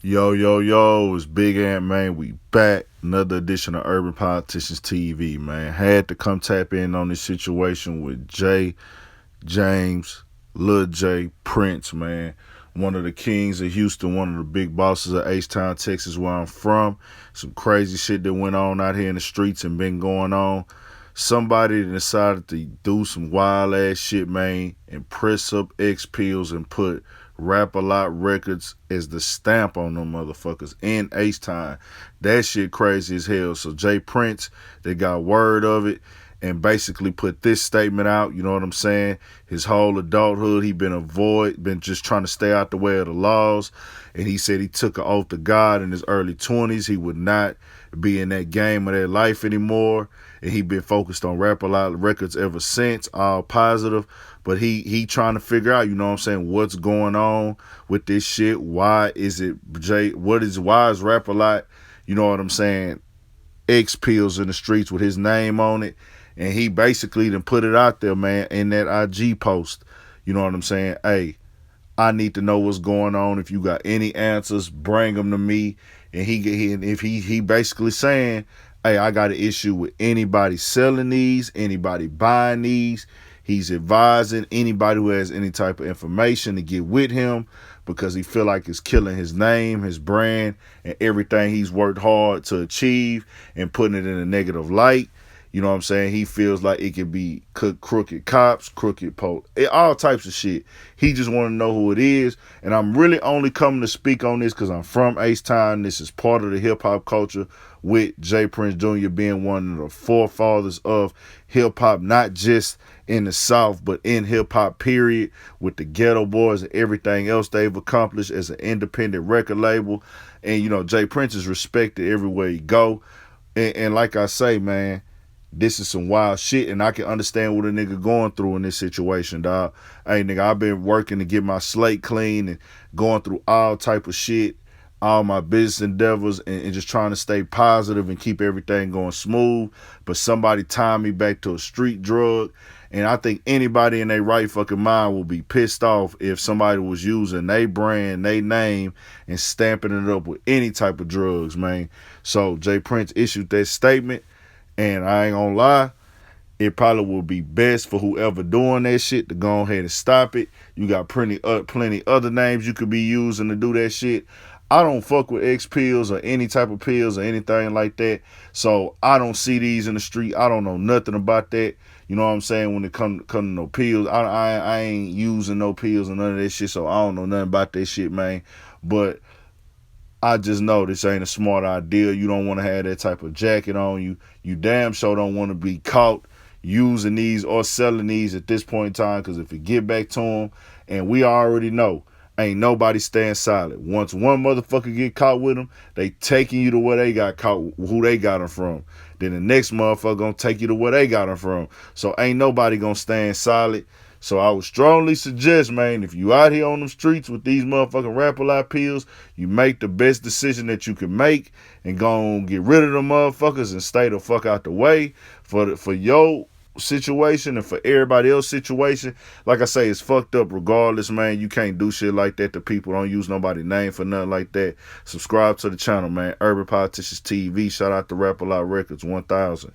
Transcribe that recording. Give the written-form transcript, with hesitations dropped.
Yo, yo, yo, it's Big Ant, man. We back. Another edition of Urban Politicians TV, man. Had to come tap in on this situation with Jay, James, Lil J, Prince, man. One of the kings of Houston, one of the big bosses of H-Town, Texas, where I'm from. Some crazy shit that went on out here in the streets and been going on. Somebody decided to do some wild ass shit, man, and press up X pills and put Rap a Lot Records as the stamp on them motherfuckers in H Time. That shit crazy as hell. So Jay Prince, they got word of it and basically put this statement out. You know what I'm saying? His whole adulthood, he been just trying to stay out the way of the laws. And he said he took an oath to God in his early 20s. He would not be in that game of that life anymore. And he been focused on Rap a Lot Records ever since, all positive. But he trying to figure out, you know what I'm saying, what's going on with this shit. Why is it why is Rap a Lot, you know what I'm saying, X pills in the streets with his name on it? And he basically done put it out there, man, in that IG post. You know what I'm saying? Hey, I need to know what's going on. If you got any answers, bring them to me. And he basically saying, hey, I got an issue with anybody selling these, anybody buying these. He's advising anybody who has any type of information to get with him because he feel like it's killing his name, his brand, and everything he's worked hard to achieve and putting it in a negative light. You know what I'm saying? He feels like it could be crooked cops, crooked all types of shit. He just want to know who it is. And I'm really only coming to speak on this because I'm from H-Town. This is part of the hip-hop culture with Jay Prince Jr. being one of the forefathers of hip-hop, not just in the South, but in hip-hop, period, with the Ghetto Boys and everything else they've accomplished as an independent record label. And, you know, Jay Prince is respected everywhere he go. And like I say, man, this is some wild shit, and I can understand what a nigga going through in this situation, dog. Hey, nigga, I've been working to get my slate clean and going through all type of shit, all my business endeavors, and just trying to stay positive and keep everything going smooth. But somebody tied me back to a street drug, and I think anybody in their right fucking mind will be pissed off if somebody was using their brand, their name, and stamping it up with any type of drugs, man. So Jay Prince issued that statement. And I ain't gonna lie, it probably would be best for whoever doing that shit to go ahead and stop it. You got plenty other names you could be using to do that shit. I don't fuck with X pills or any type of pills or anything like that. So I don't see these in the street. I don't know nothing about that. You know what I'm saying? When it come to no pills, I ain't using no pills or none of that shit. So I don't know nothing about that shit, man. But I just know this ain't a smart idea. You don't want to have that type of jacket on you. You damn sure don't want to be caught using these or selling these at this point in time, because if it get back to them, and we already know, ain't nobody staying silent. Once one motherfucker get caught with them, they taking you to where they got caught, who they got them from. Then the next motherfucker gonna take you to where they got them from. So ain't nobody gonna stand silent. So I would strongly suggest, man, if you out here on them streets with these motherfucking Rap a Lot pills, you make the best decision that you can make and go and get rid of them motherfuckers and stay the fuck out the way for your situation and for everybody else's situation. Like I say, it's fucked up regardless, man. You can't do shit like that to people. Don't use nobody's name for nothing like that. Subscribe to the channel, man. Urban Politicians TV. Shout out to Rap a Lot Records 1000.